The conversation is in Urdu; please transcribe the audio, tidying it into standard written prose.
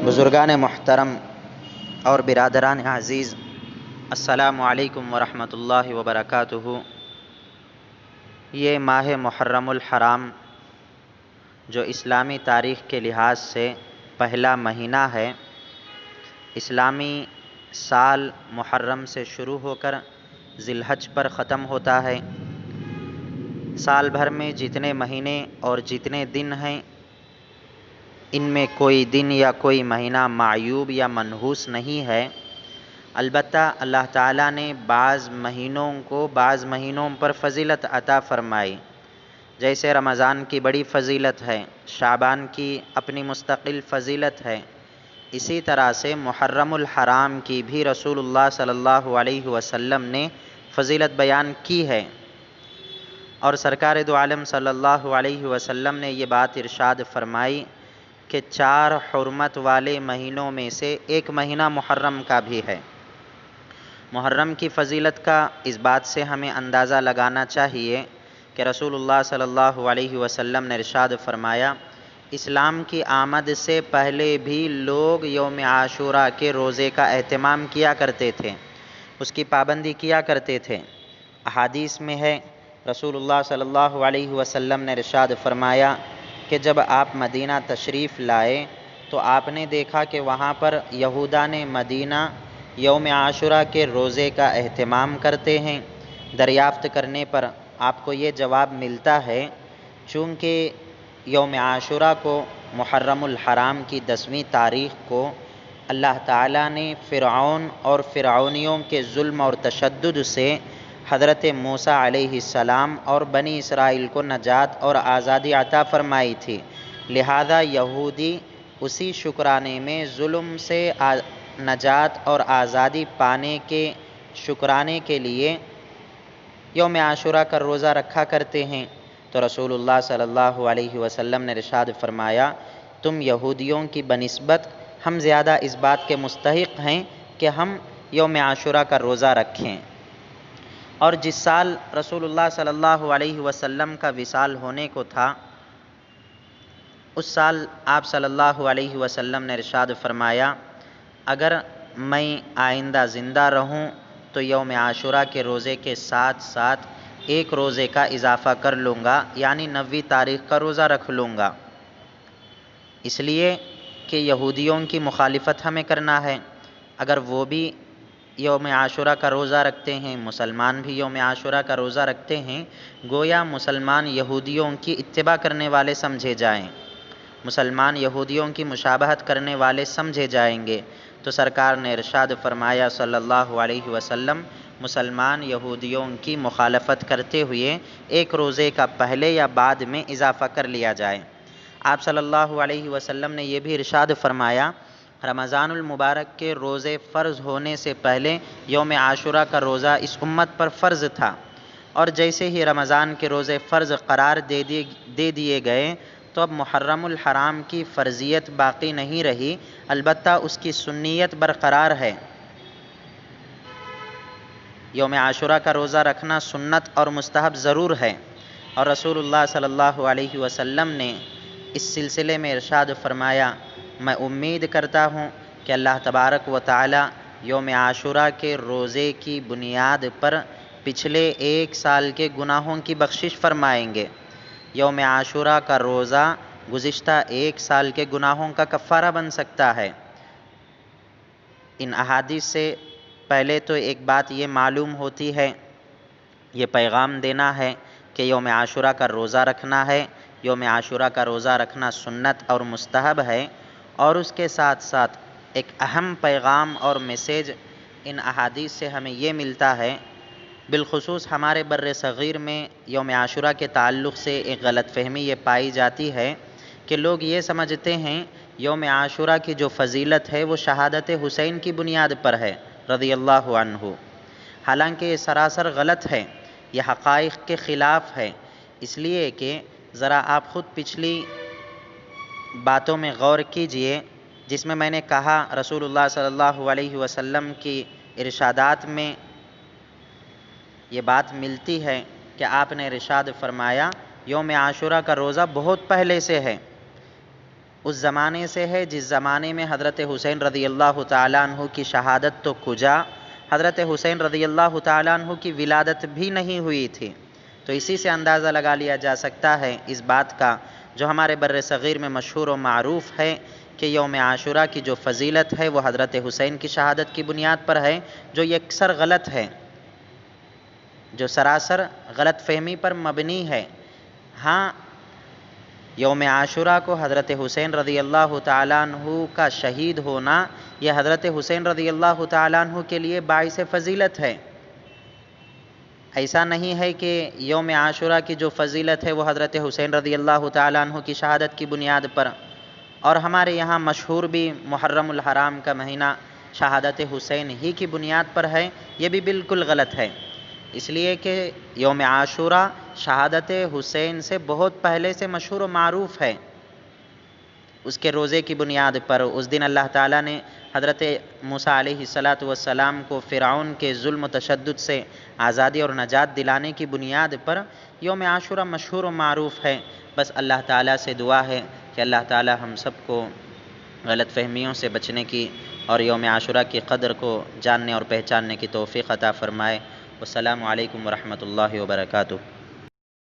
بزرگان محترم اور برادران عزیز، السلام علیکم ورحمۃ اللہ وبرکاتہ۔ یہ ماہ محرم الحرام جو اسلامی تاریخ کے لحاظ سے پہلا مہینہ ہے، اسلامی سال محرم سے شروع ہو کر ذی الحج پر ختم ہوتا ہے۔ سال بھر میں جتنے مہینے اور جتنے دن ہیں، ان میں کوئی دن یا کوئی مہینہ معیوب یا منحوس نہیں ہے۔ البتہ اللہ تعالیٰ نے بعض مہینوں پر فضیلت عطا فرمائی، جیسے رمضان کی بڑی فضیلت ہے، شعبان کی اپنی مستقل فضیلت ہے، اسی طرح سے محرم الحرام کی بھی رسول اللہ صلی اللہ علیہ وسلم نے فضیلت بیان کی ہے۔ اور سرکار دو عالم صلی اللہ علیہ وسلم نے یہ بات ارشاد فرمائی کہ 4 حرمت والے مہینوں میں سے ایک مہینہ محرم کا بھی ہے۔ محرم کی فضیلت کا اس بات سے ہمیں اندازہ لگانا چاہیے کہ رسول اللہ صلی اللہ علیہ وسلم نے ارشاد فرمایا، اسلام کی آمد سے پہلے بھی لوگ یوم عاشوراء کے روزے کا اہتمام کیا کرتے تھے، اس کی پابندی کیا کرتے تھے۔ احادیث میں ہے، رسول اللہ صلی اللہ علیہ وسلم نے ارشاد فرمایا کہ جب آپ مدینہ تشریف لائے تو آپ نے دیکھا کہ وہاں پر یہودان مدینہ یوم عاشوراء کے روزے کا اہتمام کرتے ہیں۔ دریافت کرنے پر آپ کو یہ جواب ملتا ہے، چونکہ یوم عاشوراء کو محرم الحرام کی 10ویں تاریخ کو اللہ تعالیٰ نے فرعون اور فرعونیوں کے ظلم اور تشدد سے حضرت موسیٰ علیہ السلام اور بنی اسرائیل کو نجات اور آزادی عطا فرمائی تھی، لہذا یہودی اسی شکرانے میں ظلم سے نجات اور آزادی پانے کے شکرانے کے لیے یوم عاشوراء کا روزہ رکھا کرتے ہیں۔ تو رسول اللہ صلی اللہ علیہ وسلم نے ارشاد فرمایا، تم یہودیوں کی بنسبت ہم زیادہ اس بات کے مستحق ہیں کہ ہم یوم عاشوراء کا روزہ رکھیں۔ اور جس سال رسول اللہ صلی اللہ علیہ وسلم کا وصال ہونے کو تھا، اس سال آپ صلی اللہ علیہ وسلم نے ارشاد فرمایا، اگر میں آئندہ زندہ رہوں تو یوم عاشوراء کے روزے کے ساتھ ساتھ ایک روزے کا اضافہ کر لوں گا، یعنی 9ویں تاریخ کا روزہ رکھ لوں گا، اس لیے کہ یہودیوں کی مخالفت ہمیں کرنا ہے۔ اگر وہ بھی یوم عاشوراء کا روزہ رکھتے ہیں، مسلمان بھی یوم عاشوراء کا روزہ رکھتے ہیں، گویا مسلمان یہودیوں کی اتباع کرنے والے سمجھے جائیں، مسلمان یہودیوں کی مشابہت کرنے والے سمجھے جائیں گے۔ تو سرکار نے ارشاد فرمایا صلی اللہ علیہ وسلم، مسلمان یہودیوں کی مخالفت کرتے ہوئے ایک روزے کا پہلے یا بعد میں اضافہ کر لیا جائے۔ آپ صلی اللہ علیہ وسلم نے یہ بھی ارشاد فرمایا، رمضان المبارک کے روزے فرض ہونے سے پہلے یوم عاشوراء کا روزہ اس امت پر فرض تھا، اور جیسے ہی رمضان کے روزے فرض قرار دے دیے گئے تو اب محرم الحرام کی فرضیت باقی نہیں رہی، البتہ اس کی سنیت برقرار ہے۔ یوم عاشوراء کا روزہ رکھنا سنت اور مستحب ضرور ہے، اور رسول اللہ صلی اللہ علیہ وسلم نے اس سلسلے میں ارشاد فرمایا، میں امید کرتا ہوں کہ اللہ تبارک و تعالی یوم عاشوراء کے روزے کی بنیاد پر پچھلے 1 سال کے گناہوں کی بخشش فرمائیں گے۔ یوم عاشوراء کا روزہ گزشتہ 1 سال کے گناہوں کا کفارہ بن سکتا ہے۔ ان احادیث سے پہلے تو ایک بات یہ معلوم ہوتی ہے، یہ پیغام دینا ہے کہ یوم عاشوراء کا روزہ رکھنا ہے، یوم عاشوراء کا روزہ رکھنا سنت اور مستحب ہے، اور اس کے ساتھ ساتھ ایک اہم پیغام اور میسیج ان احادیث سے ہمیں یہ ملتا ہے۔ بالخصوص ہمارے بر صغیر میں یوم عاشوراء کے تعلق سے ایک غلط فہمی یہ پائی جاتی ہے کہ لوگ یہ سمجھتے ہیں یوم عاشوراء کی جو فضیلت ہے وہ شہادت حسین کی بنیاد پر ہے رضی اللہ عنہ، حالانکہ یہ سراسر غلط ہے، یہ حقائق کے خلاف ہے۔ اس لیے کہ ذرا آپ خود پچھلی باتوں میں غور کیجئے، جس میں نے کہا رسول اللہ صلی اللہ علیہ وسلم کی ارشادات میں یہ بات ملتی ہے کہ آپ نے ارشاد فرمایا، یوم عاشوراء کا روزہ بہت پہلے سے ہے، اس زمانے سے ہے جس زمانے میں حضرت حسین رضی اللہ تعالیٰ عنہ کی شہادت تو کجا، حضرت حسین رضی اللہ تعالیٰ عنہ کی ولادت بھی نہیں ہوئی تھی۔ تو اسی سے اندازہ لگا لیا جا سکتا ہے اس بات کا جو ہمارے بر صغیر میں مشہور و معروف ہے کہ یوم عاشوراء کی جو فضیلت ہے وہ حضرت حسین کی شہادت کی بنیاد پر ہے، جو یکسر غلط ہے، جو سراسر غلط فہمی پر مبنی ہے۔ ہاں، یوم عاشوراء کو حضرت حسین رضی اللہ تعالیٰ عنہ کا شہید ہونا یہ حضرت حسین رضی اللہ تعالیٰ عنہ کے لیے باعث فضیلت ہے۔ ایسا نہیں ہے کہ یوم عاشوراء کی جو فضیلت ہے وہ حضرت حسین رضی اللہ تعالیٰ عنہ کی شہادت کی بنیاد پر، اور ہمارے یہاں مشہور بھی محرم الحرام کا مہینہ شہادت حسین ہی کی بنیاد پر ہے، یہ بھی بالکل غلط ہے۔ اس لیے کہ یوم عاشوراء شہادت حسین سے بہت پہلے سے مشہور و معروف ہے۔ اس کے روزے کی بنیاد پر اس دن اللہ تعالیٰ نے حضرت موسیٰ علیہ السلام کو فرعون کے ظلم و تشدد سے آزادی اور نجات دلانے کی بنیاد پر یوم عاشوراء مشہور و معروف ہے۔ بس اللہ تعالیٰ سے دعا ہے کہ اللہ تعالیٰ ہم سب کو غلط فہمیوں سے بچنے کی اور یوم عاشوراء کی قدر کو جاننے اور پہچاننے کی توفیق عطا فرمائے۔ والسلام علیکم ورحمۃ اللہ وبرکاتہ۔